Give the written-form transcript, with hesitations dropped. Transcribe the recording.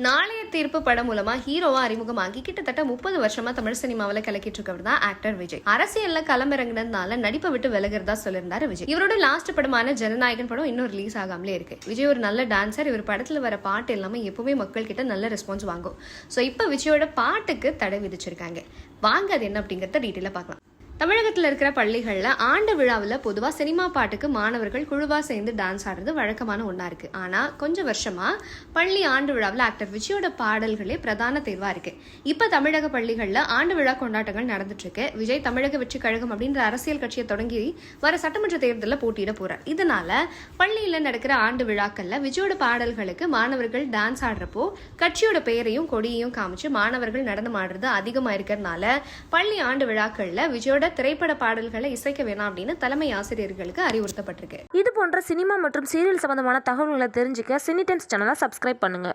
நாளைய தீர்ப்பு படம் மூலமா ஹீரோவா அறிமுகமாகி கிட்டத்தட்ட 30 வருஷமா தமிழ் சினிமாவில் கலக்கிட்டு இருக்கவர் தான் ஆக்டர் விஜய். அரசியல்ல களமிறங்கினதுனால நடிப்பை விட்டு விலகிறதா சொல்லியிருந்தாரு விஜய். இவரோட லாஸ்ட் படமான ஜனநாயகன் படம் இன்னும் ரிலீஸ் ஆகாமலே இருக்கு. விஜய் ஒரு நல்ல டான்சர். இவர் படத்துல வர பாட்டு எல்லாமே எப்பவுமே மக்கள் கிட்ட நல்ல ரெஸ்பான்ஸ் வாங்கும். சோ இப்ப விஜயோட பாட்டுக்கு தடை விதிச்சிருக்காங்க. வாங்க அது என்ன அப்படிங்கறத டீட்டெயிலா பார்க்கலாம். தமிழகத்தில் இருக்கிற பள்ளிகளில் ஆண்டு விழாவில் பொதுவாக சினிமா பாட்டுக்கு மாணவர்கள் குழுவாக சேர்ந்து டான்ஸ் ஆடுறது வழக்கமான ஒன்றா இருக்குது. ஆனால் கொஞ்சம் வருஷமாக பள்ளி ஆண்டு விழாவில் ஆக்டர் விஜயோட பாடல்களே பிரதான தேர்வாக இருக்குது. இப்போ தமிழக பள்ளிகளில் ஆண்டு விழா கொண்டாட்டங்கள் நடந்துட்டுருக்கு. விஜய் தமிழக வெற்றி கழகம் அப்படின்ற அரசியல் கட்சியை தொடங்கி வர சட்டமன்ற தேர்தலில் போட்டியிட போகிறார். இதனால பள்ளியில் நடக்கிற ஆண்டு விழாக்களில் விஜயோட பாடல்களுக்கு மாணவர்கள் டான்ஸ் ஆடுறப்போ கட்சியோட பெயரையும் கொடியையும் காமிச்சு மாணவர்கள் நடனம் ஆடுறது அதிகமாக இருக்கிறதுனால பள்ளி ஆண்டு விழாக்களில் விஜயோட திரைப்பட பாடல்களை இசைக்க வேணாம் அப்படின்னு தலைமை ஆசிரியர்களுக்கு அறிவுறுத்தப்பட்டிருக்கு. இது போன்ற சினிமா மற்றும் சீரியல் சம்பந்தமான தகவல்களை தெரிஞ்சுக்க சினி டைம்ஸ் சேனலை சப்ஸ்கிரைப் பண்ணுங்க.